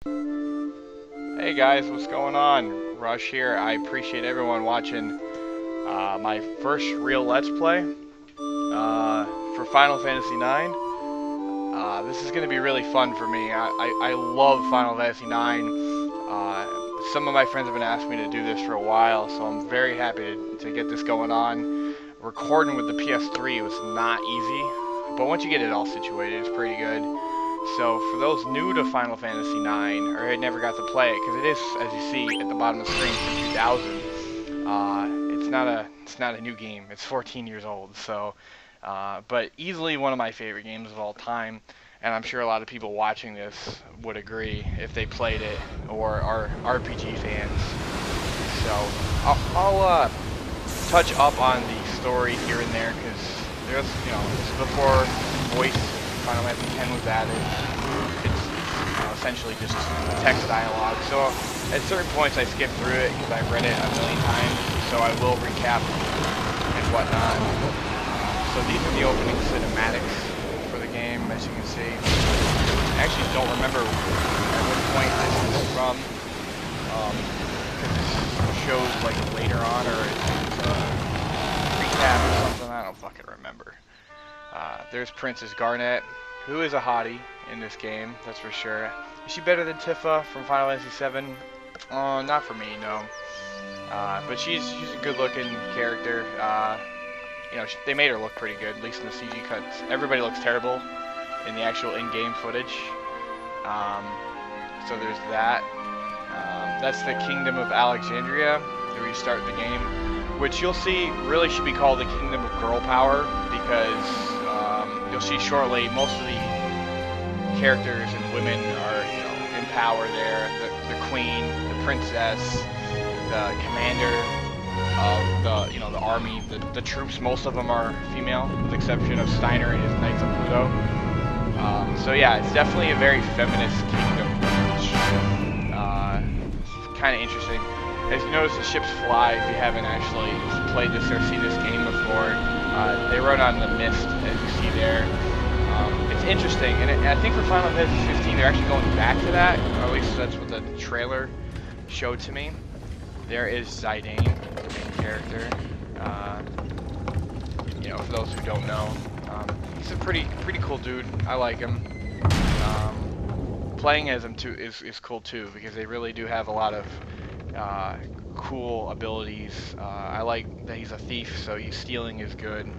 Hey guys, what's going on? Rush here. I appreciate everyone watching my first real Let's Play for Final Fantasy IX. This is going to be really fun for me. I love Final Fantasy IX. Some of my friends have been asking me to do this for a while, so I'm very happy to get this going on. Recording with the PS3 was not easy, but once you get it all situated, it's pretty good. So for those new to Final Fantasy IX, or had never got to play it, because it is, as you see at the bottom of the screen, from 2000. It's not a new game. It's 14 years old. So, but easily one of my favorite games of all time, and I'm sure a lot of people watching this would agree if they played it or are RPG fans. So I'll touch up on the story here and there, because there's, this is before voice Final Fantasy X was added. It's essentially just text dialogue. So at certain points I skip through it because I've read it a million times. So I will recap and whatnot. So these are the opening cinematics for the game, as you can see. I actually don't remember at what point this is from. Because this shows like later on, or it's a recap or something. I don't fucking remember. There's Princess Garnet, who is a hottie in this game, that's for sure. Is she better than Tifa from Final Fantasy VII? Not for me, no. But she's a good-looking character. They made her look pretty good, at least in the CG cuts. Everybody looks terrible in the actual in-game footage. So there's that. That's the Kingdom of Alexandria, where you start the game, which you'll see really should be called the Kingdom of Girl Power, because you'll see shortly most of the characters and women are, in power there. The queen, the princess, the commander of the army, the troops. Most of them are female, with the exception of Steiner and his Knights of Pluto. So yeah, it's definitely a very feminist kingdom, which is kind of interesting. As you notice, the ships fly. If you haven't actually played this or seen this game before, they run on the mist, as you see there. It's interesting, and I think for Final Fantasy 15, they're actually going back to that, or at least that's what the trailer showed to me. There is Zidane, the main character. For those who don't know, he's a pretty cool dude. I like him. Playing as him too is cool too, because they really do have a lot of cool abilities. I like that he's a thief, so stealing is good.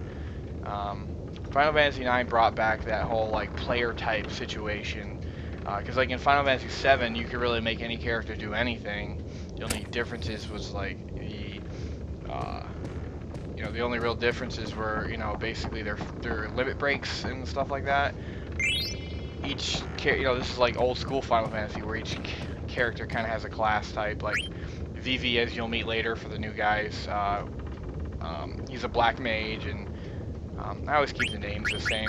Final Fantasy IX brought back that whole like player type situation, because like in Final Fantasy VII you could really make any character do anything. The only differences was like the only real differences were basically their limit breaks and stuff like that. Each this is like old school Final Fantasy, where each character kind of has a class type. Like Vivi, as you'll meet later for the new guys, he's a black mage, and I always keep the names the same.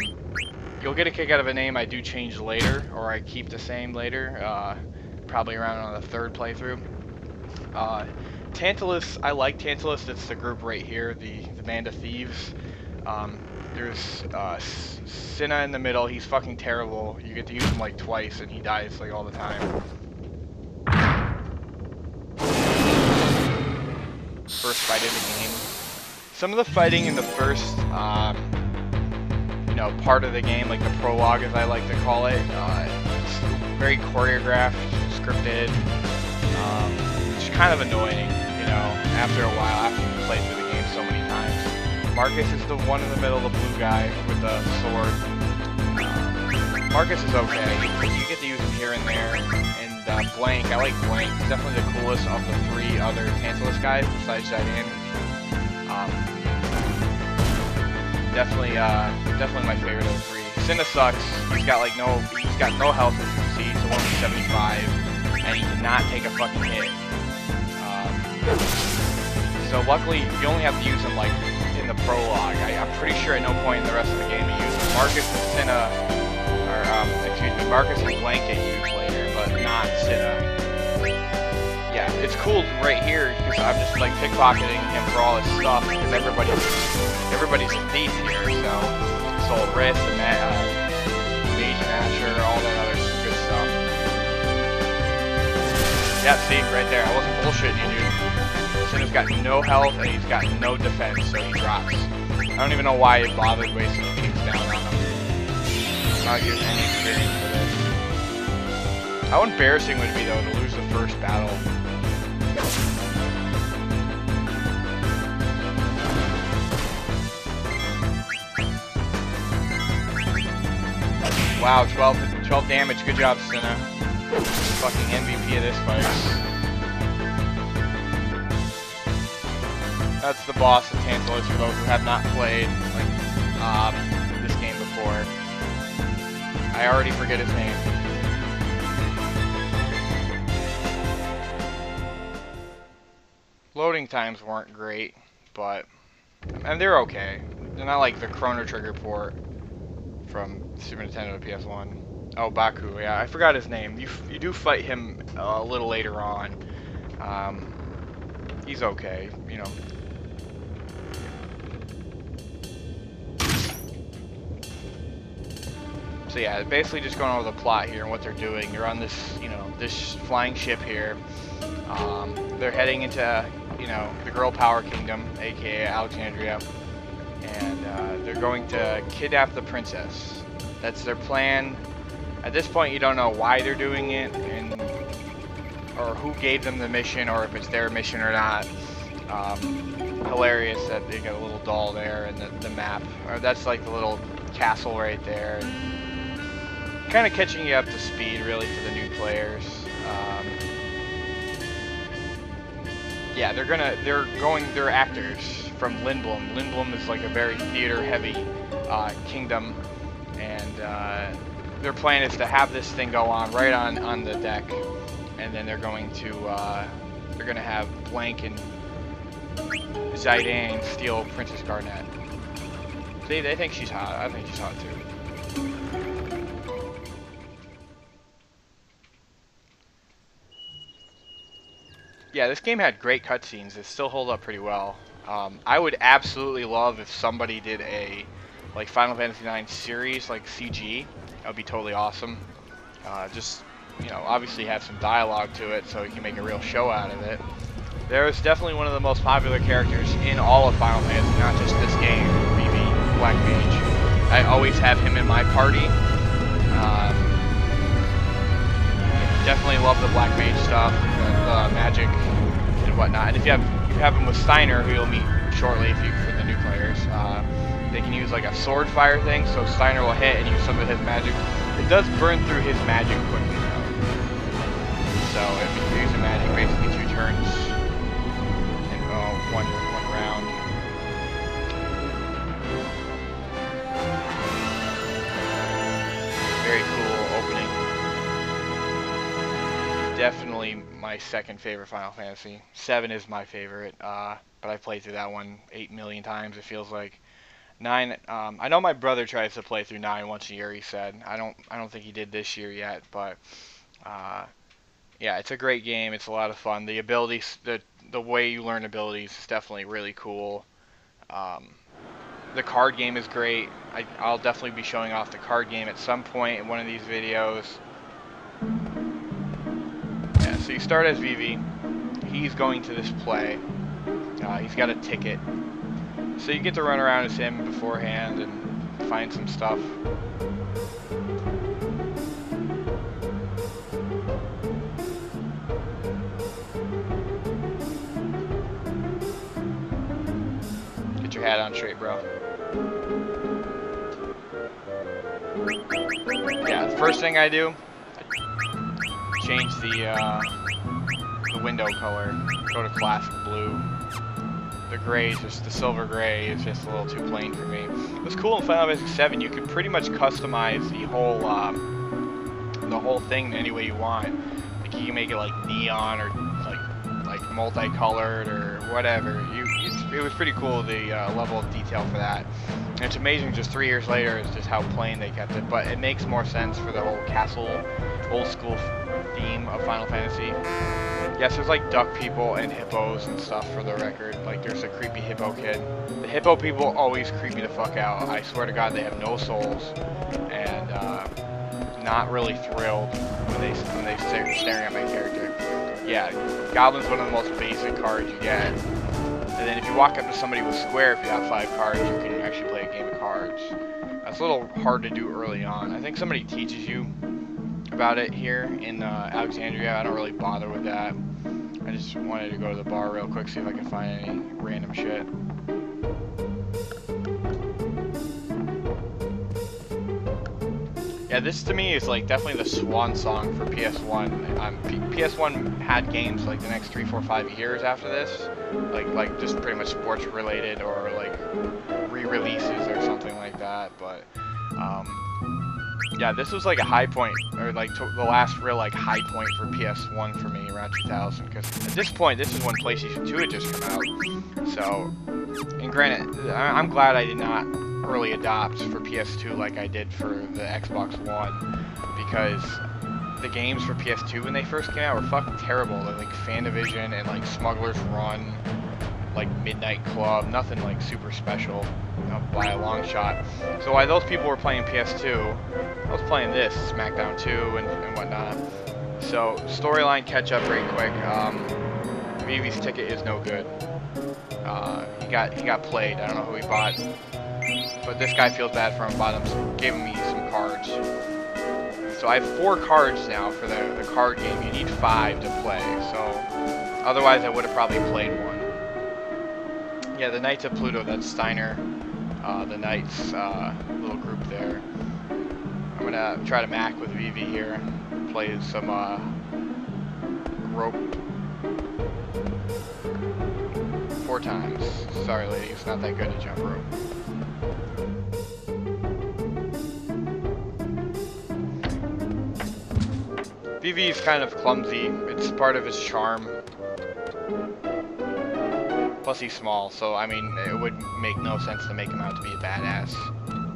You'll get a kick out of a name I do change later, or I keep the same later, probably around on the third playthrough. Tantalus, I like Tantalus. That's the group right here, the Band of Thieves. There's Cinna in the middle. He's fucking terrible. You get to use him like twice, and he dies like all the time. First fight in the game. Some of the fighting in the first, part of the game, like the prologue, as I like to call it, it's very choreographed, scripted. It's kind of annoying, after a while, after you've played through the game so many times. Marcus is the one in the middle, the blue guy with the sword. Marcus is okay. You get to use him here and there. And Blank, I like Blank. He's definitely the coolest of the three other Tantalus guys besides Zidane. Definitely my favorite of the three. Cinna sucks. He's got no health, as you can see. He's a 175, and he cannot take a fucking hit. So luckily, you only have to use him like in the prologue. I'm pretty sure at no point in the rest of the game you use him. Marcus and Cinna, Marcus and Blank get used later, but not Cinna. Yeah, it's cool right here because I'm just like pickpocketing him for all his stuff, because everybody's a thief here. So Soul Rift, Mage Masher, all that other good stuff. Yeah, see, right there. I wasn't bullshitting you, dude. Sinner's got no health and he's got no defense, so he drops. I don't even know why it bothered wasting Kings down on him. Not getting any experience for this. How embarrassing would it be, though, to lose the first battle? Wow, 12 damage. Good job, Senna. Fucking MVP of this fight. That's the boss of Tantalus for those who have not played this game before. I already forget his name. Loading times weren't great, but and they're okay. They're not like the Chrono Trigger port from Super Nintendo to PS1. Oh, Baku, yeah, I forgot his name. You do fight him a little later on. He's okay, you know. So yeah, basically just going over the plot here and what they're doing. They're on this, you know, this flying ship here. They're heading into, you know, the Girl Power Kingdom, aka Alexandria, and they're going to kidnap the princess. That's their plan. At this point, you don't know why they're doing it, and or who gave them the mission, or if it's their mission or not. Hilarious that they got a little doll there, and the map. Or that's like the little castle right there. Kind of catching you up to speed, really, for the new players. Yeah, they're actors from Lindblom. Lindblom is like a very theater-heavy kingdom, and their plan is to have this thing go on right on the deck, and then they're going to have Blank and Zidane steal Princess Garnet. See, they think she's hot. I think she's hot too. Yeah, this game had great cutscenes. It still hold up pretty well. I would absolutely love if somebody did a like Final Fantasy IX series, like CG. That would be totally awesome. Just, you know, obviously have some dialogue to it so you can make a real show out of it. There's definitely one of the most popular characters in all of Final Fantasy, not just this game, Vivi, Black Mage. I always have him in my party. Definitely love the Black Mage stuff, the magic and whatnot. And if you have him with Steiner, who you'll meet shortly for the new players, they can use like a sword fire thing, so Steiner will hit and use some of his magic. It does burn through his magic quickly though. So if you use a magic, basically 2 turns and one round. Very cool opening. Definitely my second favorite Final Fantasy. 7 is my favorite, but I've played through that one 8 million times, it feels like. 9, I know my brother tries to play through 9 once a year, he said. I don't think he did this year yet, but yeah, it's a great game. It's a lot of fun. The abilities, the way you learn abilities is definitely really cool. The card game is great. I'll definitely be showing off the card game at some point in one of these videos. Yeah, so you start as Vivi. He's going to this play. He's got a ticket. So you get to run around as him beforehand and find some stuff. Get your hat on straight, bro. Yeah, the first thing I do, I change the window color. Go to classic blue. The gray, the silver gray, is just a little too plain for me. It was cool in Final Fantasy 7. You could pretty much customize the whole thing any way you want. Like you can make it like neon or like multicolored or whatever. It was pretty cool, the level of detail for that. And it's amazing just 3 years later is just how plain they kept it. But it makes more sense for the whole castle, old school theme of Final Fantasy. Yes, there's like duck people and hippos and stuff for the record. Like there's a creepy hippo kid. The hippo people always creep me the fuck out. I swear to God, they have no souls, and not really thrilled when they start staring at my character. yeah, Goblin's one of the most basic cards you get. And then if you walk up to somebody with Square, if you have 5 cards, you can actually play a game of cards. That's a little hard to do early on. I think somebody teaches you about it here in Alexandria. I don't really bother with that. I just wanted to go to the bar real quick, see if I can find any random shit. Yeah, this to me is like definitely the swan song for PS1. PS1 had games like the next 3, 4, 5 years after this, like just pretty much sports related or like re-releases or something like that. But yeah, this was like a high point, or like the last real like high point for PS1 for me around 2000. Because at this point, this is when PlayStation 2 had just come out. So, and granted, I'm glad I did not early adopt for PS2 like I did for the Xbox One, because the games for PS2 when they first came out were fucking terrible. They're like Fantavision and like Smuggler's Run, like Midnight Club, nothing like super special, you know, by a long shot. So while those people were playing PS2, I was playing this, SmackDown 2 and whatnot. So storyline catch up very quick. Vivi's ticket is no good. He got played. I don't know who he bought. But this guy feels bad for him, gave me some cards. So I have 4 cards now for the card game. You need 5 to play, so otherwise I would have probably played one. Yeah, the Knights of Pluto, that's Steiner, the Knights little group there. I'm gonna try to mac with Vivi here, play some rope 4 times. Sorry ladies, not that good at jump rope. VV is kind of clumsy. It's part of his charm. Plus he's small, so I mean, it would make no sense to make him out to be a badass.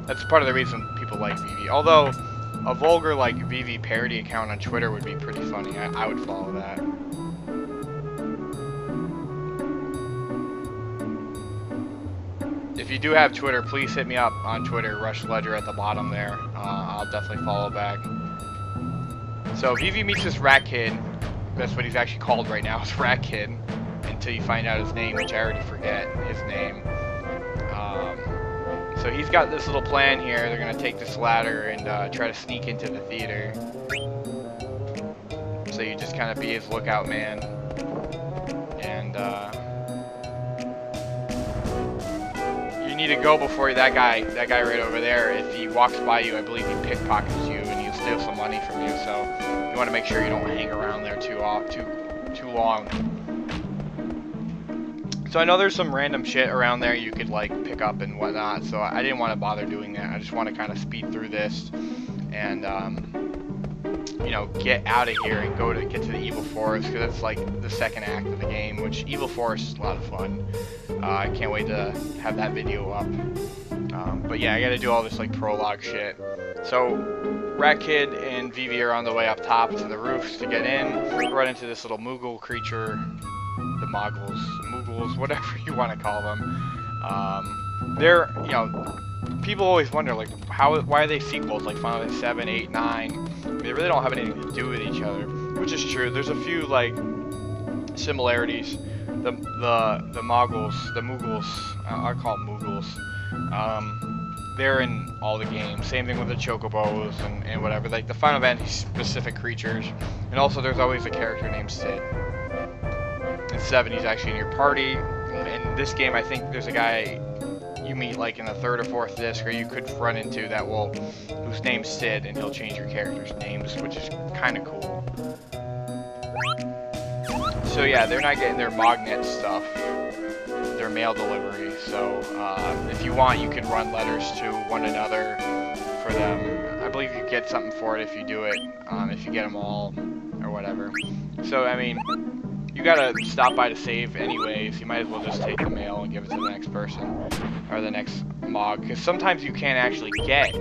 That's part of the reason people like VV. Although, a vulgar like VV parody account on Twitter would be pretty funny. I would follow that. If you do have Twitter, please hit me up on Twitter, Rush Ledger at the bottom there. I'll definitely follow back. So Vivi meets this rat kid. That's what he's actually called right now, is Rat Kid, until you find out his name, which I already forget his name. So he's got this little plan here. They're gonna take this ladder and try to sneak into the theater. So you just kind of be his lookout man. And you need to go before that guy right over there. If he walks by you, I believe he pickpockets you and he'll steal some money from you. So you want to make sure you don't hang around there too long. So I know there's some random shit around there you could like pick up and whatnot. So I didn't want to bother doing that. I just want to kind of speed through this and you know, get out of here and get to the Evil Forest, because that's like the second act of the game, which Evil Forest is a lot of fun. I can't wait to have that video up. But yeah, I gotta do all this like prologue shit. So Rat Kid and Vivi are on the way up top to the roofs to get in. Run into this little Moogle creature, the Moogles, whatever you want to call them. They're, you know, people always wonder like why are they sequels like Final Fantasy 7, 8, 9? They really don't have anything to do with each other, which is true. There's a few like similarities. The Moogles, I call them Moogles. They're in all the games. Same thing with the Chocobos and whatever, like the Final Fantasy specific creatures. And also there's always a character named Sid. In 7, he's actually in your party. In this game, I think there's a guy you meet like in the 3rd or 4th disc, or you could run into whose name's Sid, and he'll change your character's names, which is kind of cool. So yeah, they're not getting their Mognet stuff, their mail delivery. So if you want, you can run letters to one another for them. I believe you get something for it if you do it, if you get them all or whatever. So I mean, you gotta stop by to save anyways. You might as well just take the mail and give it to the next person or the next Mog, because sometimes you can't actually get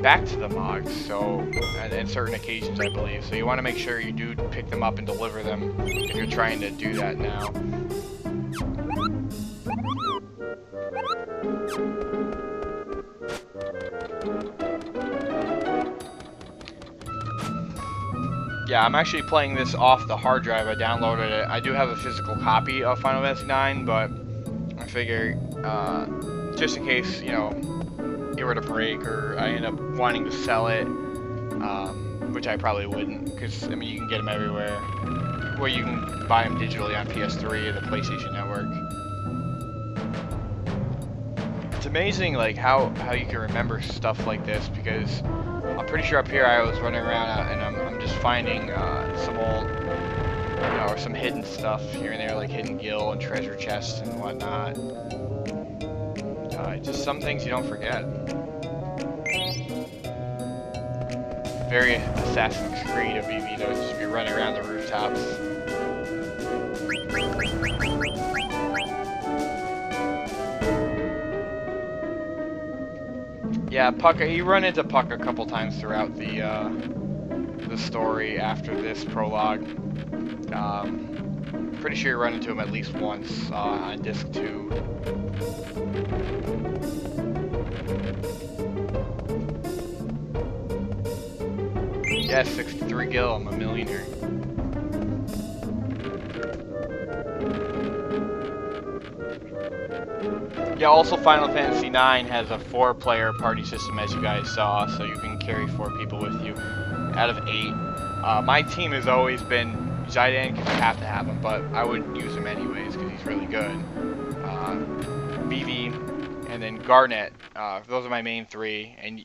back to the Mogs, so at certain occasions I believe. So you want to make sure you do pick them up and deliver them if you're trying to do that now. Yeah, I'm actually playing this off the hard drive. I downloaded it. I do have a physical copy of Final Fantasy IX, but I figure just in case, you know, it were to break or I end up wanting to sell it, which I probably wouldn't, because I mean you can get them everywhere. Well, you can buy them digitally on PS3 or the PlayStation Network. It's amazing, like how you can remember stuff like this, because I'm pretty sure up here I was running around and I'm just finding some old, you know, or some hidden stuff here and there, like hidden gil and treasure chests and whatnot. Just some things you don't forget. Very Assassin's Creed of BB to just be running around the rooftops. Yeah, Puck. You run into Puck a couple times throughout the story after this prologue. Pretty sure you run into him at least once on disc 2. Yeah, 63 gil. I'm a millionaire. Yeah, also Final Fantasy IX has a 4-player party system, as you guys saw, so you can carry 4 people with you out of 8. My team has always been Zidane, because you have to have him, but I would use him anyways because he's really good. Vivi, and then Garnet. Those are my main 3, and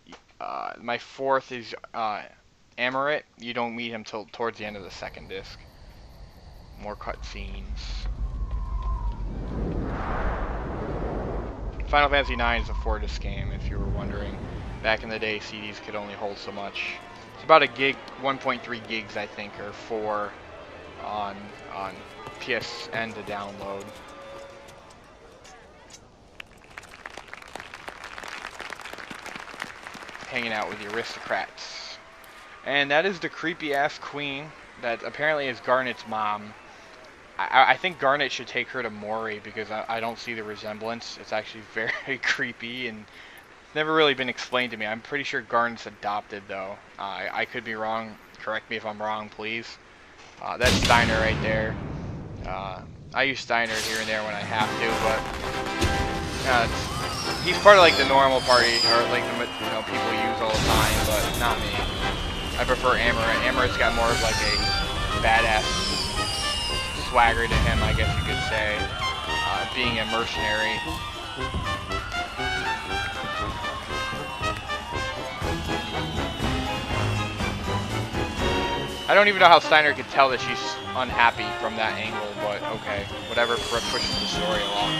my 4th is Amaret. You don't meet him till towards the end of the 2nd disc. More cutscenes. Final Fantasy IX is a 4-disc game, if you were wondering. Back in the day, CDs could only hold so much. It's about a gig, 1.3 gigs, I think, or 4 on PSN to download. Hanging out with the aristocrats. And that is the creepy-ass queen that apparently is Garnet's mom. I think Garnet should take her to Mori because I don't see the resemblance. It's actually very creepy and never really been explained to me. I'm pretty sure Garnet's adopted though. I could be wrong. Correct me if I'm wrong, please. That's Steiner right there. I use Steiner here and there when I have to, but he's part of like the normal party or like the people use all the time, but not me. I prefer Amaret. Amaret's got more of like a badass swagger to him, I guess you could say, being a mercenary. I don't even know how Steiner could tell that she's unhappy from that angle, but okay, whatever pushes the story along.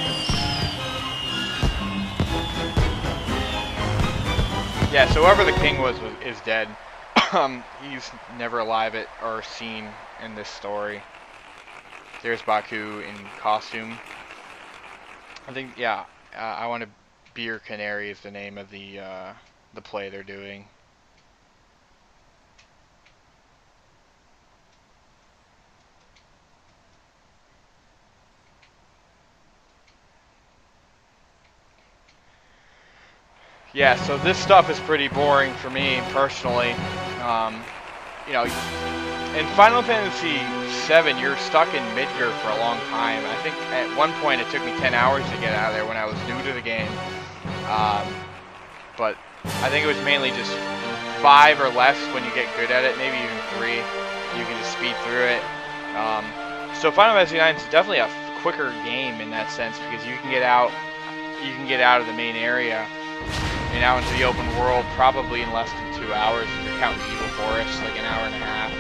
Yeah, so whoever the king is dead. He's never alive or seen in this story. There's Baku in costume. I think, yeah, I Want to Be Your Canary is the name of the play they're doing. Yeah, so this stuff is pretty boring for me personally. You know, in Final Fantasy VII, you're stuck in Midgar for a long time. I think at one point it took me 10 hours to get out of there when I was new to the game. But I think it was mainly just 5 or less when you get good at it, maybe even 3. You can just speed through it. So Final Fantasy IX is definitely a quicker game in that sense because you can get out of the main area and out into the open world probably in less than 2 hours if you're counting Evil Forest, like an hour and a half.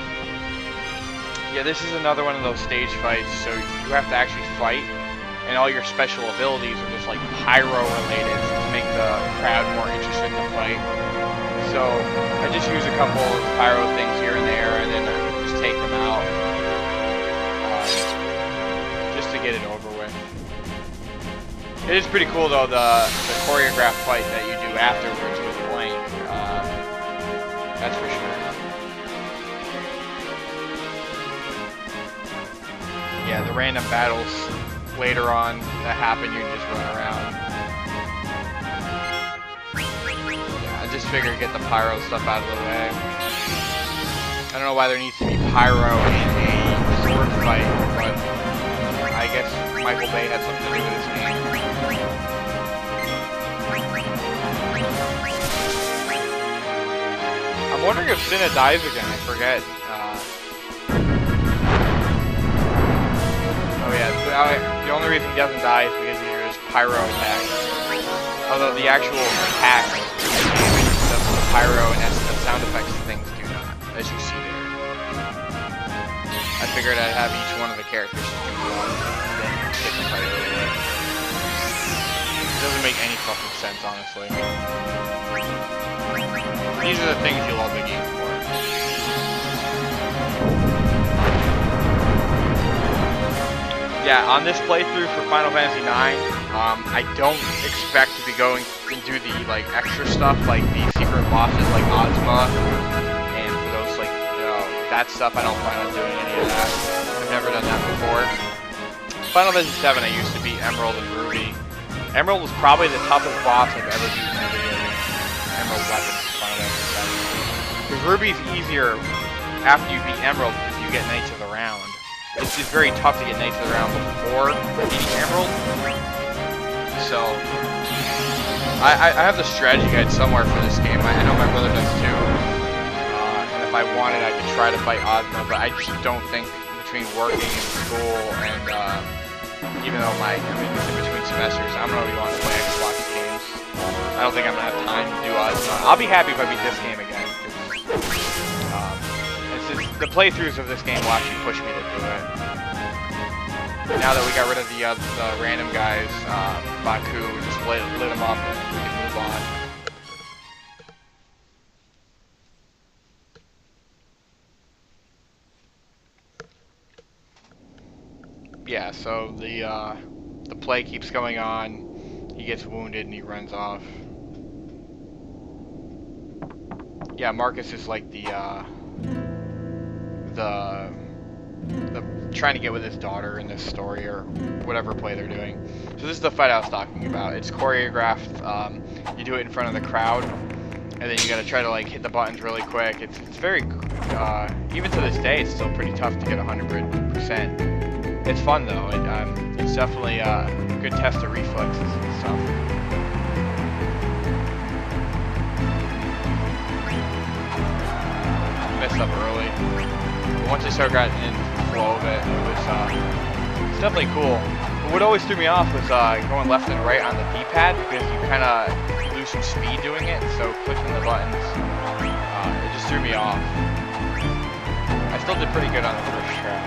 Yeah, this is another one of those stage fights, so you have to actually fight, and all your special abilities are just like pyro related to make the crowd more interested in the fight. So I just use a couple of pyro things here and there, and then I just take them out just to get it over with. It is pretty cool though, the choreographed fight that you do afterwards with Blank. That's for sure. Yeah, the random battles later on that happen, you just run around. Yeah, I just figured get the pyro stuff out of the way. I don't know why there needs to be pyro in a sword fight, but I guess Michael Bay had something to do with this game. I'm wondering if Cinna dies again. I forget. Oh yeah, the only reason he doesn't die is because he hears pyro attacks. Although the actual attacks, the pyro and the sound effects things do not, as you see there. I figured I'd have each one of the characters do one, and then get the fight over with. It doesn't make any fucking sense, honestly. These are the things you love the game for. Yeah, on this playthrough for Final Fantasy IX, I don't expect to be going and do the like extra stuff, like the secret bosses, like Ozma, and for those like that stuff. I don't plan on doing any of that. I've never done that before. Final Fantasy VII, I used to beat Emerald and Ruby. Emerald was probably the toughest boss I've ever beaten in a video game. Emerald weapons in Final Fantasy VII. Because Ruby's easier after you beat Emerald because you get Knights of the Round. It's just very tough to get Knights of the Round before beating Emerald. So, I have the strategy guide somewhere for this game. I know my brother does too. And if I wanted, I could try to fight Ozma, but I just don't think between working and school and even though it's in between semesters, I'm gonna want to play Xbox games. I don't think I'm gonna have time to do Ozma. I'll be happy if I beat this game again. The playthroughs of this game will actually push me to do it. Now that we got rid of the random guys, Baku, we just lit them up and we can move on. Yeah, so the play keeps going on. He gets wounded and he runs off. Yeah, Marcus is like the trying to get with his daughter in this story or whatever play they're doing. So this is the fight I was talking about. It's choreographed. You do it in front of the crowd, and then you gotta try to like hit the buttons really quick. It's very even to this day it's still pretty tough to get 100%. It's fun though. It's definitely a good test of reflexes and stuff. Messed up early. Once I started getting into the flow of it, it's definitely cool. But what always threw me off was going left and right on the D-pad because you kind of lose some speed doing it. So clicking the buttons, it just threw me off. I still did pretty good on the first try.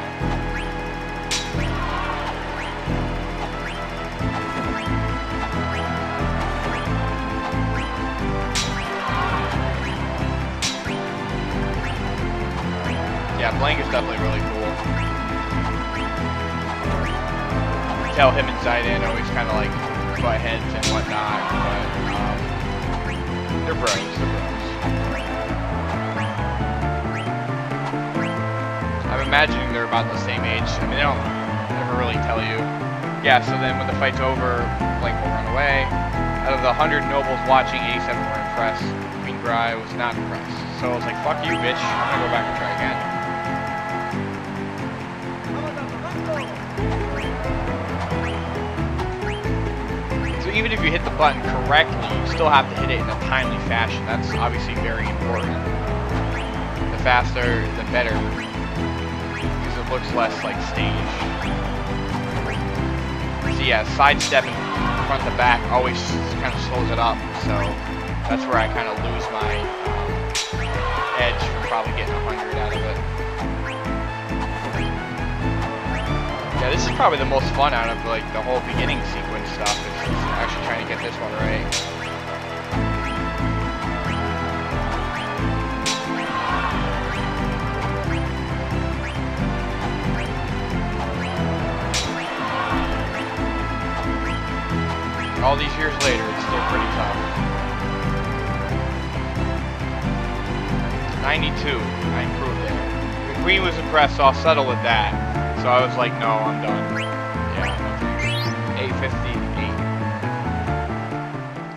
Yeah, Blank is definitely really cool. You can tell him and Zidane always kind of like butt heads and whatnot, but they're bros. I'm imagining they're about the same age. I mean, they don't ever really tell you. Yeah, so then when the fight's over, Blank will run away. Out of the 100 nobles watching, 87 were impressed. Queen Grai was not impressed. So I was like, fuck you, bitch. I'm gonna go back and try again. Even if you hit the button correctly, you still have to hit it in a timely fashion. That's obviously very important. The faster, the better, because it looks less like staged. So yeah, sidestepping front to back always kind of slows it up. So that's where I kind of lose my edge from probably getting 100 out of it. Yeah, this is probably the most fun out of like the whole beginning sequence stuff. Is actually trying to get this one right. All these years later, it's still pretty tough. 92, I improved there. The Queen was impressed, so I'll settle with that. So I was like, no, I'm done. Yeah, 858.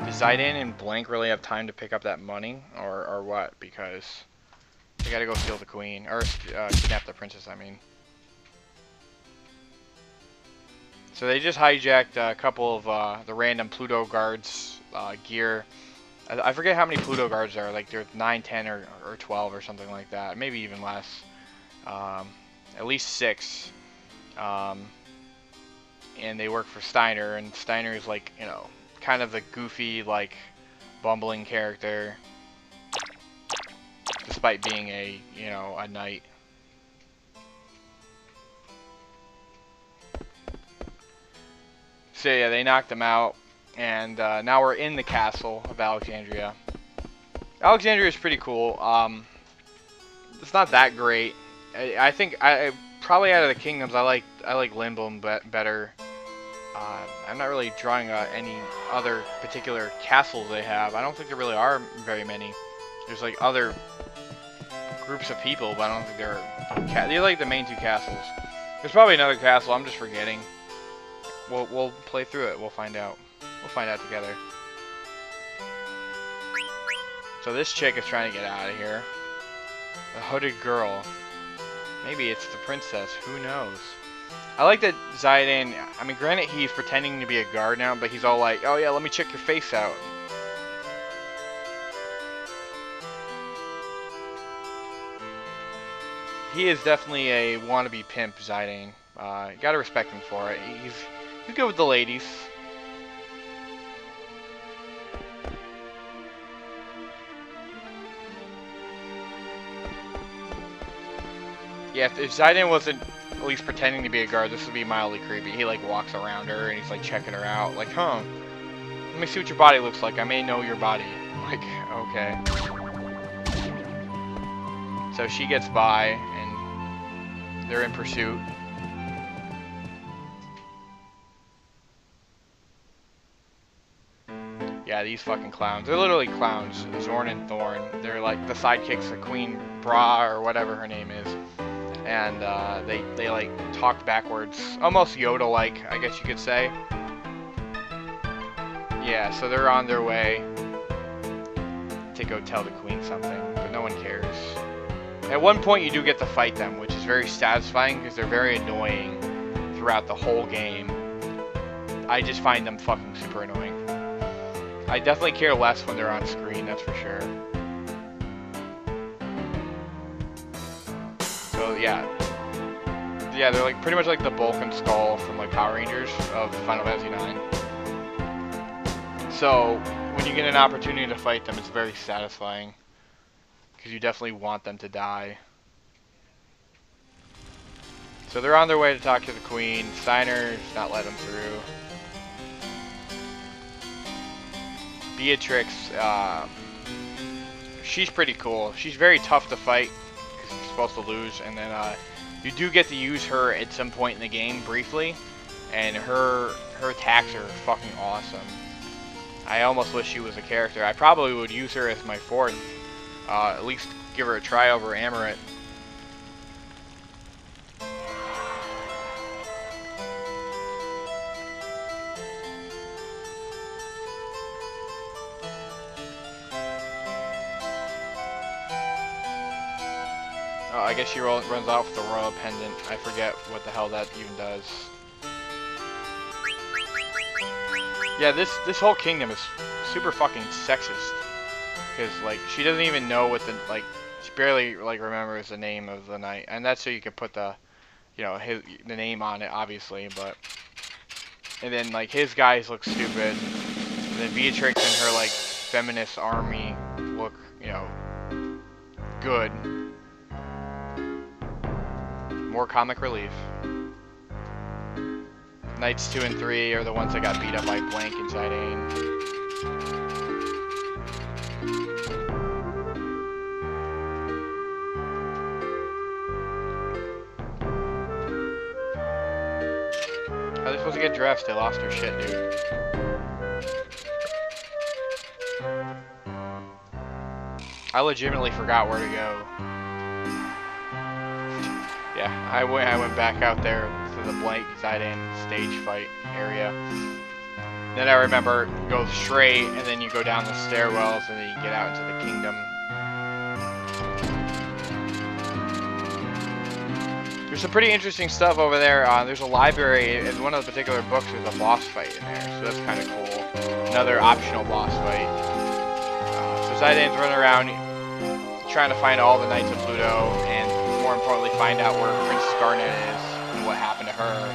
Does Zidane and Blank really have time to pick up that money, or what? Because They gotta go steal the queen, or kidnap the princess, I mean. So they just hijacked a couple of the random Pluto guards gear. I forget how many Pluto guards there are, like there's 9, 10, or 12 or something like that. Maybe even less. At least 6. And they work for Steiner, and Steiner is like, you know, kind of the goofy, like, bumbling character. Despite being a, you know, a knight. So yeah, they knocked him out, and now we're in the castle of Alexandria. Alexandria is pretty cool. It's not that great. I think probably out of the kingdoms, I like Lindblom better. I'm not really drawing any other particular castles they have. I don't think there really are very many. There's like other groups of people, but I don't think they're like the main 2 castles. There's probably another castle I'm just forgetting. We'll play through it. We'll find out. We'll find out together. So this chick is trying to get out of here. The hooded girl. Maybe it's the princess. Who knows? I like that Zidane. I mean, granted, he's pretending to be a guard now, but he's all like, "Oh yeah, let me check your face out." He is definitely a wannabe pimp, Zidane. You gotta respect him for it. He's good with the ladies. Yeah, if Zidane wasn't at least pretending to be a guard, this would be mildly creepy. He like walks around her and he's like checking her out, like, huh, let me see what your body looks like. I may know your body. Like, okay. So she gets by and they're in pursuit. Yeah, these fucking clowns. They're literally clowns. Zorn and Thorn. They're like the sidekicks of Queen Bra or whatever her name is. And they like talk backwards. Almost Yoda-like, I guess you could say. Yeah, so they're on their way to go tell the queen something, but no one cares. At one point you do get to fight them, which is very satisfying because they're very annoying throughout the whole game. I just find them fucking super annoying. I definitely care less when they're on screen, that's for sure. So yeah. Yeah, they're like pretty much like the Bulk and Skull from like Power Rangers of Final Fantasy IX. So when you get an opportunity to fight them, it's very satisfying. Because you definitely want them to die. So they're on their way to talk to the queen. Steiner's not letting them through. Beatrix, she's pretty cool. She's very tough to fight because you're supposed to lose, and then you do get to use her at some point in the game briefly, and her attacks are fucking awesome. I almost wish she was a character. I probably would use her as my 4th, at least give her a try over Amulet. I guess she runs out with the royal pendant. I forget what the hell that even does. Yeah, this whole kingdom is super fucking sexist. Because, like, she doesn't even know what the, like, she barely, like, remembers the name of the knight. And that's so you can put the, you know, the name on it, obviously, but... And then, like, his guys look stupid. And then Beatrix and her, like, feminist army look, you know, good. More comic relief. Knights 2 and 3 are the ones that got beat up by Blank and Zidane. How are they supposed to get dressed? They lost their shit, dude. I legitimately forgot where to go. Yeah, I went back out there to the Blank Zidane stage fight area. Then I remember go straight, and then you go down the stairwells, and then you get out into the kingdom. There's some pretty interesting stuff over there. There's a library. In one of the particular books, there's a boss fight in there, so that's kind of cool. Another optional boss fight. So Zidane running around trying to find all the Knights of Pluto, and more importantly, find out where Princess Garnet is and what happened to her.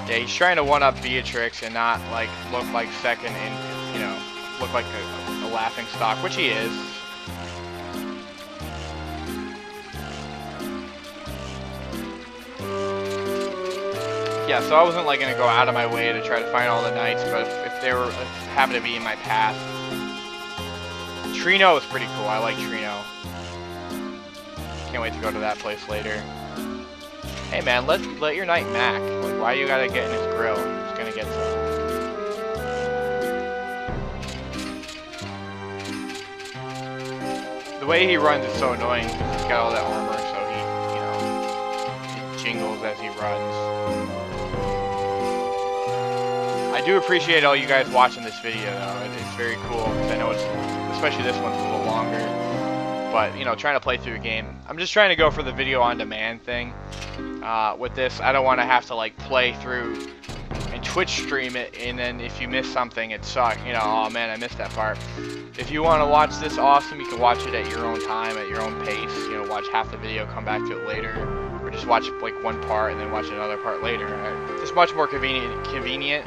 Yeah, he's trying to one-up Beatrix and not like look like second and, you know, look like a laughing stock, which he is. Yeah, so I wasn't like gonna go out of my way to try to find all the knights, but if they were happened to be in my path. Trino is pretty cool. I like Trino. Can't wait to go to that place later. Hey man, let your knight Mac. Like, why you gotta get in his grill? He's gonna get some. The way he runs is so annoying because he's got all that armor, so he, you know, it jingles as he runs. I do appreciate all you guys watching this video, though. It's very cool, because I know it's, especially this one's a little longer. But, you know, trying to play through a game. I'm just trying to go for the video on demand thing. With this, I don't want to have to, like, play through and Twitch stream it, and then if you miss something, it sucks. You know, oh man, I missed that part. If you want to watch this, awesome. You can watch it at your own time, at your own pace. You know, watch half the video, come back to it later. Or just watch, like, one part and then watch another part later. Just much more convenient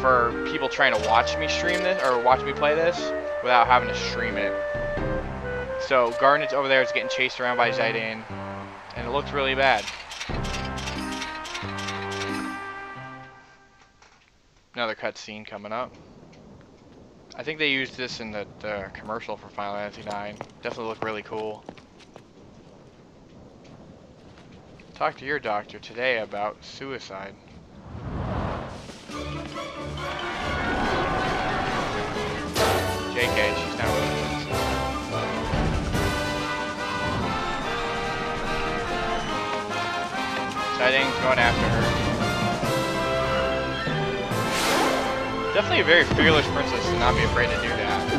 for people trying to watch me stream this, or watch me play this, without having to stream it. So, Garnet's over there is getting chased around by Zidane, and it looks really bad. Another cutscene coming up. I think they used this in the commercial for Final Fantasy IX. Definitely looked really cool. Talk to your doctor today about suicide. JK, she's not really doing so. Zidane's going after her. Definitely a very fearless princess to not be afraid to do that.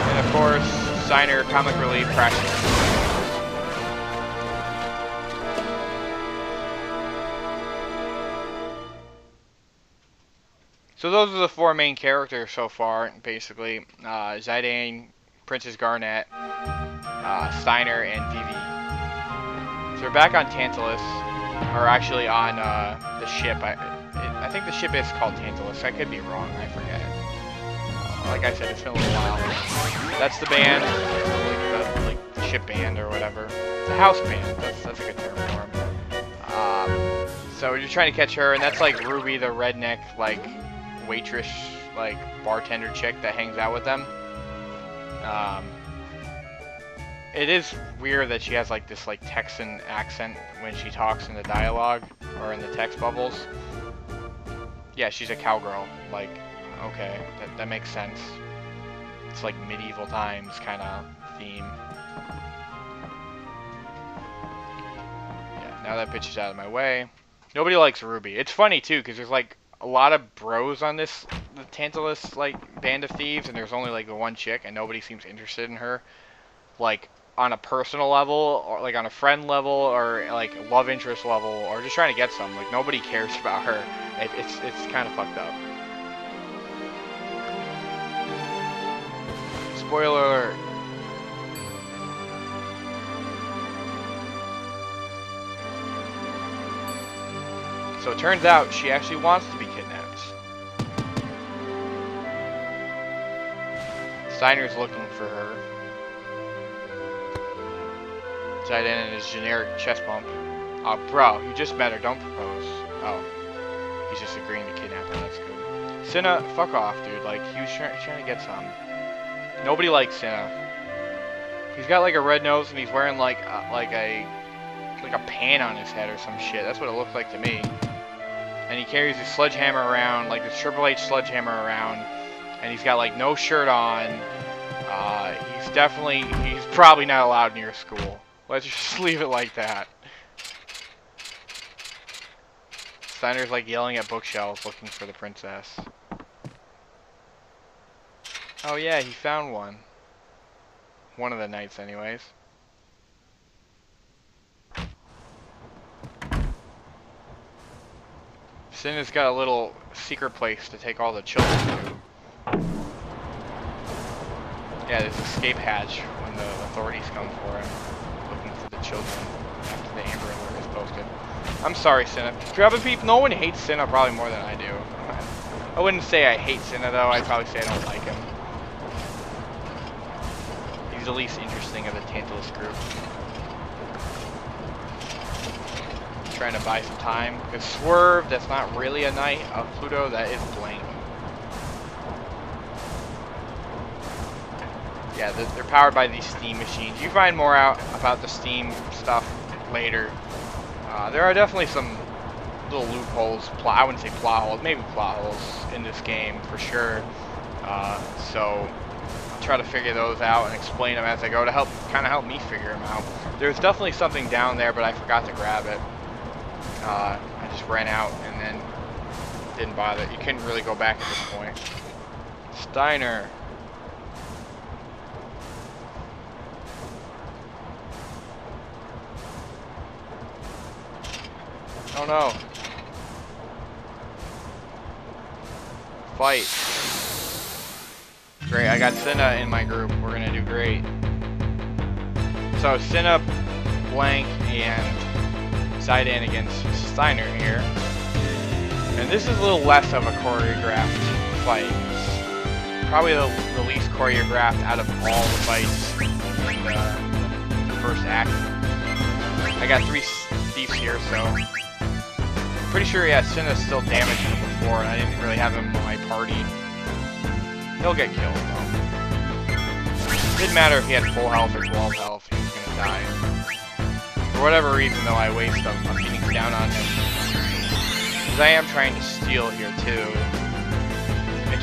And of course, Steiner, comic relief, crashing. So those are the four main characters so far, basically. Zidane, Princess Garnet, Steiner, and Vivi. So we're back on Tantalus, or actually on the ship. I think the ship is called Tantalus. I could be wrong. I forget. Like I said, it's been a little while. That's the band, like the ship band or whatever. The house band. That's a good term for them. So we're just trying to catch her, and that's like Ruby, the redneck, like waitress, like bartender chick that hangs out with them. It is weird that she has like this like Texan accent when she talks in the dialogue or in the text bubbles. Yeah, she's a cowgirl. Like, okay, that makes sense. It's like medieval times kind of theme. Yeah, now that bitch is out of my way. Nobody likes Ruby. It's funny too, because there's like a lot of bros on the Tantalus like band of thieves, and there's only like the one chick, and nobody seems interested in her. Like on a personal level, or like on a friend level, or like love interest level, or just trying to get some. Like nobody cares about her. It's kind of fucked up. Spoiler alert. So it turns out she actually wants to be kidnapped. Steiner's looking for her. Zidane and his generic chest bump. Oh, bro, you just met her. Don't propose. Oh. He's just agreeing to kidnap her. That's good. Cinna, fuck off, dude. Like, he was trying to get some. Nobody likes Cinna. He's got like a red nose and he's wearing like a pan on his head or some shit. That's what it looks like to me. And he carries his sledgehammer around, like this Triple H sledgehammer around, and he's got like no shirt on. He's probably not allowed near school. Let's just leave it like that. Steiner's like yelling at bookshelves looking for the princess. Oh yeah, he found one. One of the knights anyways. Cinna's got a little secret place to take all the children to. Yeah, this escape hatch when the authorities come for him, looking for the children after the Amber Alert is posted. I'm sorry, Cinna. Other people, no one hates Cinna probably more than I do. I wouldn't say I hate Cinna though, I'd probably say I don't like him. He's the least interesting of the Tantalus group. Trying to buy some time, because Swerve, that's not really a knight of Pluto, that is Blank. Yeah, they're powered by these steam machines. You find more out about the steam stuff later. There are definitely some little loopholes, I wouldn't say plot holes, maybe plot holes in this game for sure. So I'll try to figure those out and explain them as I go to kind of help me figure them out. There's definitely something down there, but I forgot to grab it. I just ran out and then didn't bother. You couldn't really go back at this point. Steiner. Oh no. Fight. Great, I got Cinna in my group. We're gonna do great. So Cinna, Blank, and Zidane against Steiner here. And this is a little less of a choreographed fight. It's probably the least choreographed out of all the fights in the first act. I got 3 thieves here, so pretty sure, yeah, Cinna's still damaged him before, and I didn't really have him in my party. He'll get killed, though. It didn't matter if he had full health or 12 health, he was gonna die. For whatever reason, though, I waste a Phoenix down on him. Because I am trying to steal here, too.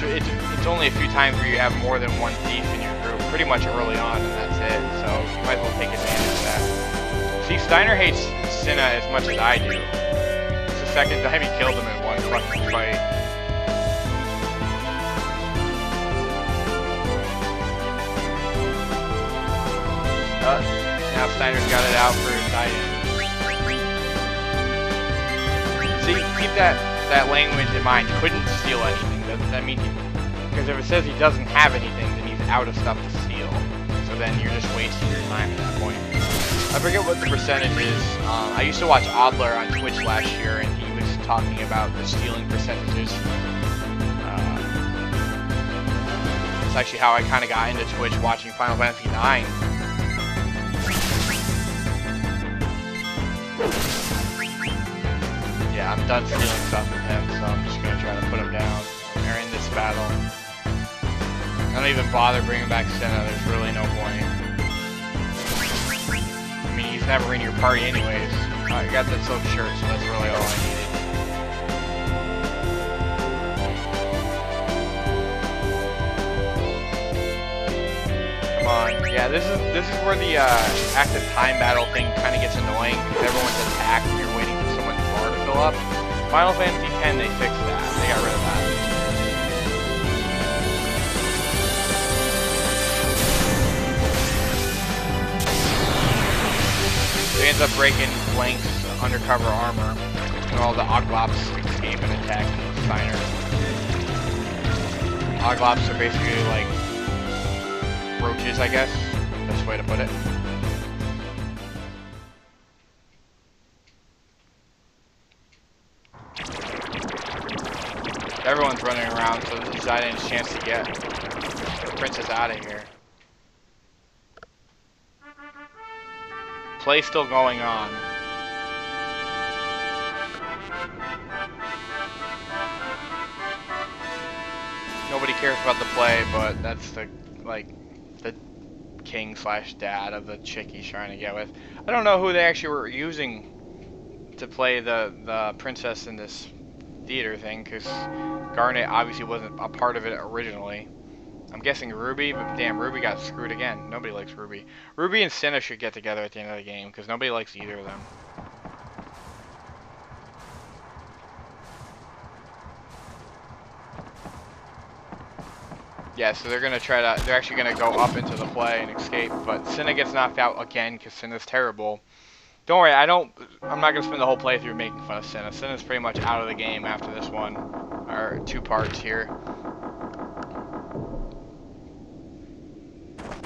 It's only a few times where you have more than one thief in your group, pretty much early on, and that's it. So you might as well take advantage of that. See, Steiner hates Cinna as much as I do. Second time he killed him in one fucking fight. Now Steiner's got it out for Zidane. See, keep that language in mind. Couldn't steal anything. That means because if it says he doesn't have anything, then he's out of stuff to steal. So then you're just wasting your time at that point. I forget what the percentage is. I used to watch Adler on Twitch last year, and he was talking about the stealing percentages. It's actually how I kind of got into Twitch, watching Final Fantasy IX. Yeah, I'm done stealing stuff with him, so I'm just going to try to put him down. They're in this battle. I don't even bother bringing back Cinna, there's really no point. I mean, he's never in your party anyways. I got that silk shirt, so that's really all I needed. Come on. Yeah, this is where the active time battle thing kind of gets annoying, because everyone's attacked and you're waiting for someone's bar to fill up. Final Fantasy X, they fixed that. They got rid of that. They end up breaking Blank's undercover armor, and all the Oglops escape and attack Steiner. Oglops are basically like roaches, I guess. Best way to put it. Everyone's running around, so this is Zidane's chance to get the princess out of here. Play still going on. Nobody cares about the play, but that's the king / dad of the chick he's trying to get with. I don't know who they actually were using to play the princess in this theater thing, because Garnet obviously wasn't a part of it originally. I'm guessing Ruby, but damn, Ruby got screwed again. Nobody likes Ruby. Ruby and Cinna should get together at the end of the game, because nobody likes either of them. Yeah, so they're gonna try to. They're actually gonna go up into the play and escape, but Senna gets knocked out again because Senna's terrible. Don't worry, I'm not gonna spend the whole playthrough making fun of Senna. Senna's pretty much out of the game after this one, or 2 parts here.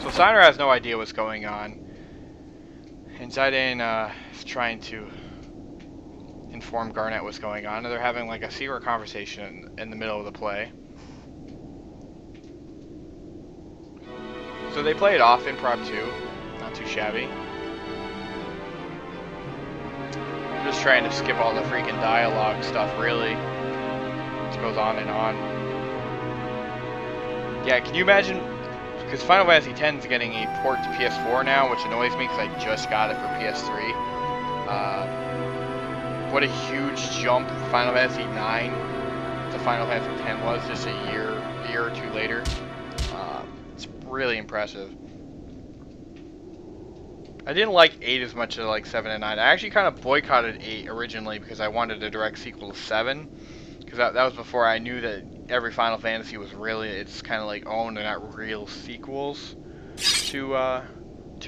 So Steiner has no idea what's going on, and Zidane is trying to inform Garnet what's going on, and they're having like a secret conversation in the middle of the play. So they play it off, improv too, not too shabby. I'm just trying to skip all the freaking dialogue stuff, really. It goes on and on. Yeah, can you imagine? Because Final Fantasy X is getting a port to PS4 now, which annoys me because I just got it for PS3. What a huge jump Final Fantasy IX to Final Fantasy X was just a year or 2 later. It's really impressive. I didn't like 8 as much as I like 7 and 9. I actually kind of boycotted 8 originally because I wanted a direct sequel to 7. Because that was before I knew that every Final Fantasy was really, it's kind of like owned, they're not real sequels to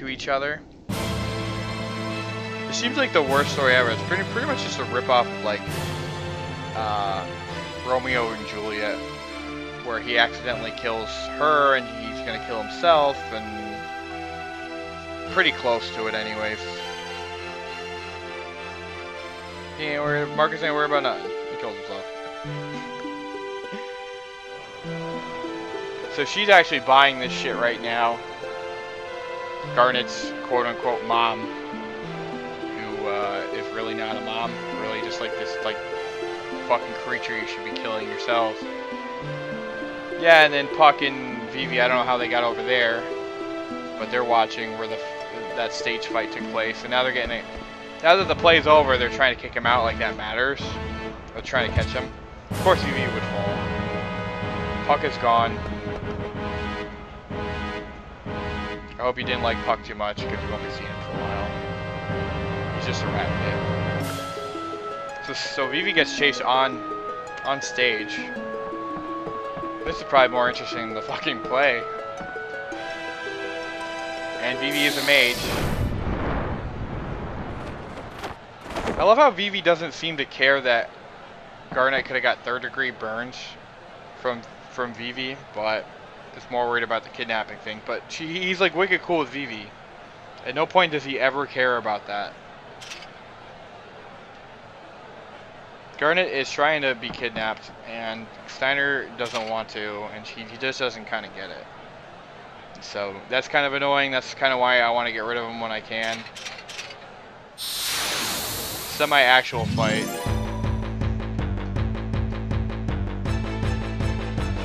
each other. It seems like the worst story ever. It's pretty much just a ripoff of like Romeo and Juliet, where he accidentally kills her and he's gonna kill himself, and pretty close to it anyways. Marcus ain't worried about nothing. He kills himself. So she's actually buying this shit right now. Garnet's quote-unquote mom, who is really not a mom, really just like this like fucking creature you should be killing yourself. Yeah, and then Puck and Vivi, I don't know how they got over there, but they're watching where that stage fight took place, and now they're getting it. Now that the play's over, they're trying to kick him out like that matters. They're trying to catch him. Of course, Vivi would fall. Puck is gone. I hope you didn't like Puck too much, because we won't be seeing him for a while. He's just a rat pit. So Vivi gets chased on stage. This is probably more interesting than the fucking play. And Vivi is a mage. I love how Vivi doesn't seem to care that Garnet could have got 3rd-degree burns from Vivi, but is more worried about the kidnapping thing. But he's like wicked cool with Vivi. At no point does he ever care about that. Garnet is trying to be kidnapped, and Steiner doesn't want to, and he just doesn't kind of get it. So that's kind of annoying. That's kind of why I want to get rid of him when I can. Semi-actual fight.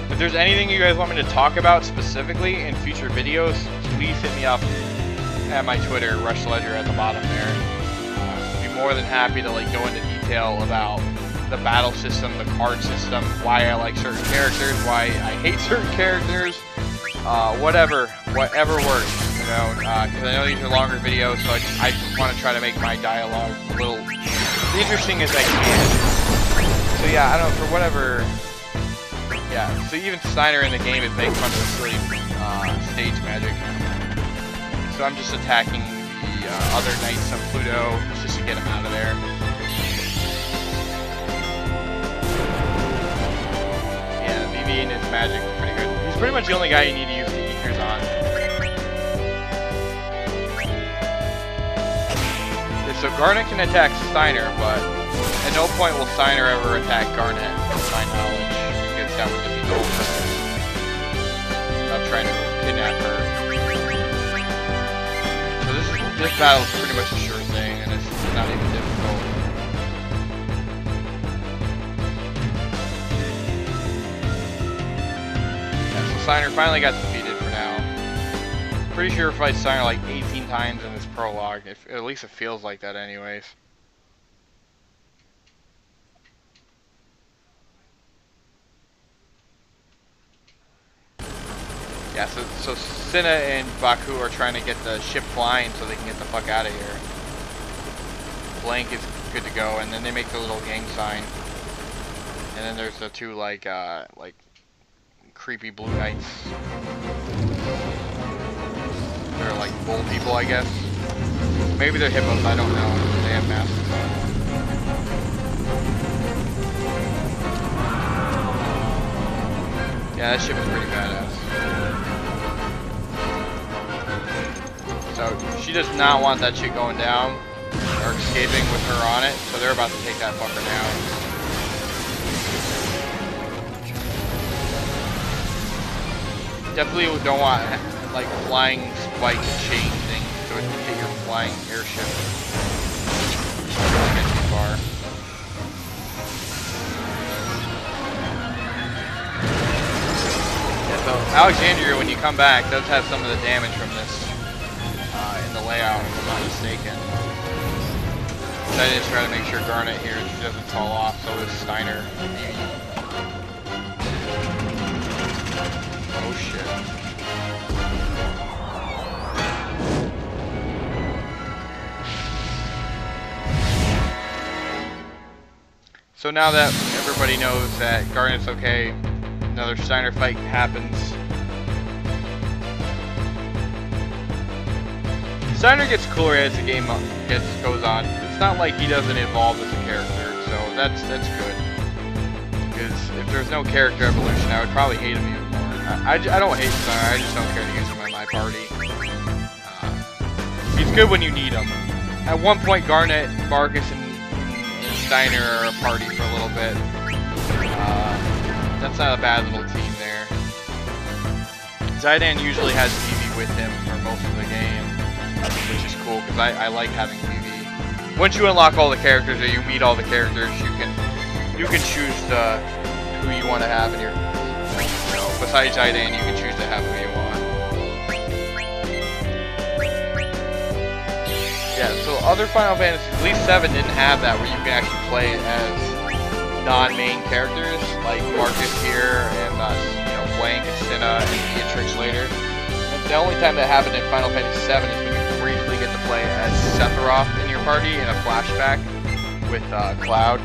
If there's anything you guys want me to talk about specifically in future videos, please hit me up at my Twitter, RushLedger at the bottom there. I'd be more than happy to like go into detail about the battle system, the card system, why I like certain characters, why I hate certain characters, whatever works, you know, because I know these are longer videos, so I just want to try to make my dialogue a little interesting as I can. So yeah, I don't know, for whatever. Yeah, so even Steiner in the game is making fun of the silly stage magic. So I'm just attacking the other knights of Pluto just to get him out of there. Yeah, Vivi and his magic is pretty good. He's pretty much the only guy you need to use the Ethers on. Yeah, so Garnet can attack Steiner, but at no point will Steiner ever attack Garnet, to my knowledge. That would defeat the whole purpose of trying to kidnap her. So this battle is pretty much a sure thing, and it's not even difficult. Yeah, so Steiner finally got defeated for now. Pretty sure we fight Steiner like 18 times in this prologue. At least it feels like that anyways. Yeah, so Senna and Baku are trying to get the ship flying so they can get the fuck out of here. Blank is good to go, and then they make the little gang sign. And then there's the 2 like creepy blue knights. They're like bull people, I guess. Maybe they're hippos, I don't know. They have masks on. Yeah, that ship is pretty badass. So, she does not want that shit going down, or escaping with her on it, so they're about to take that fucker down. Definitely don't want, like, flying spike chain things to hit your flying airship. Don't get too far. Yeah, so Alexandria, when you come back, does have some of the damage from this in the layout, if I'm not mistaken. So I just try to make sure Garnet here doesn't fall off, so does Steiner. Oh shit. So now that everybody knows that Garnet's okay, another Steiner fight happens. Steiner gets cooler as the game goes on. It's not like he doesn't evolve as a character, so that's good. Because if there's no character evolution, I would probably hate him even more. I don't hate Steiner, I just don't care to use him in my party. He's good when you need him. At one point, Garnet, Marcus, and Steiner are a party for a little bit. That's not a bad little team there. Zidane usually has Phoebe with him for most of the game, which is cool because I like having Phoebe. Once you unlock all the characters or you meet all the characters, you can choose who you want to have in your. You know, besides Zidane, you can choose to have who you want. Yeah, so other Final Fantasies, at least 7 didn't have that where you can actually play as non-main characters like Marcus here and you know, Blank and Cinna and Beatrix later. The only time that happened in Final Fantasy 7 is when you briefly get to play as Sephiroth in your party in a flashback with Cloud.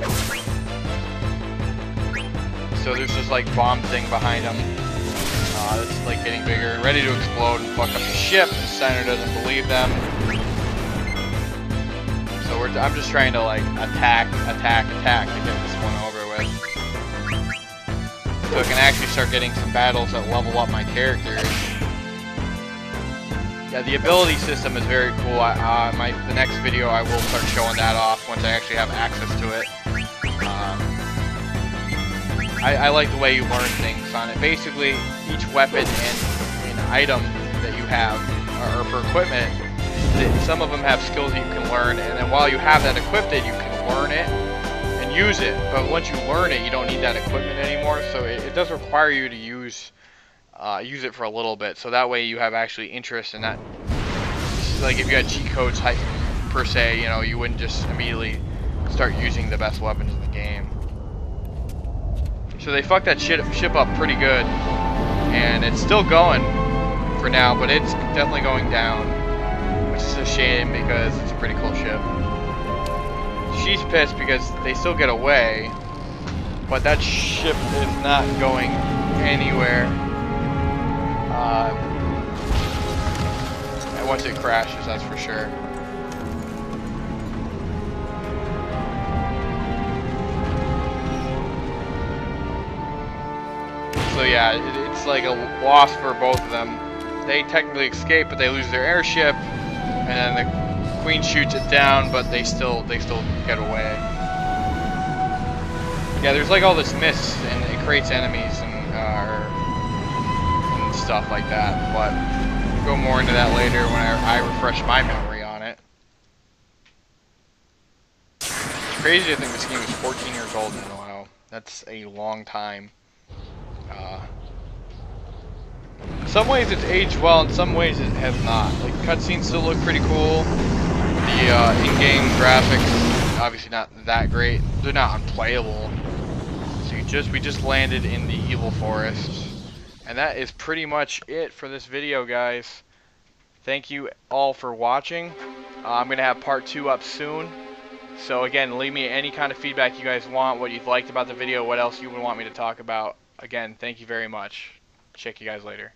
So there's this like bomb thing behind him that's like getting bigger, ready to explode and fuck up the ship. Steiner doesn't believe them. So I'm just trying to like attack to get this one over with. So I can actually start getting some battles that level up my characters. Yeah, the ability system is very cool. The next video I will start showing that off once I actually have access to it. I like the way you learn things on it. Basically, each weapon and item that you have, or for equipment, some of them have skills you can learn, and then while you have that equipped, you can learn it and use it. But once you learn it, you don't need that equipment anymore. So it does require you to use it for a little bit, so that way you have actually interest in that. Like if you had cheat codes per se, you know, you wouldn't just immediately start using the best weapons in the game. So they fucked that ship up pretty good, and it's still going for now, but it's definitely going down, which is a shame because it's a pretty cool ship. She's pissed because they still get away, but that ship is not going anywhere. And once it crashes, that's for sure. So yeah, it's like a loss for both of them. They technically escape, but they lose their airship, and then the Queen shoots it down, but they still get away. Yeah, there's like all this mist, and it creates enemies and stuff like that, but we'll go more into that later when I refresh my memory on it. It's crazy to think this game is 14 years old now. That's a long time. In some ways it's aged well, in some ways it has not. Like, cutscenes still look pretty cool. The in-game graphics, obviously not that great. They're not unplayable. So we just landed in the Evil Forest. And that is pretty much it for this video, guys. Thank you all for watching. I'm going to have part 2 up soon. So again, leave me any kind of feedback you guys want, what you liked about the video, what else you would want me to talk about. Again, thank you very much. Check you guys later.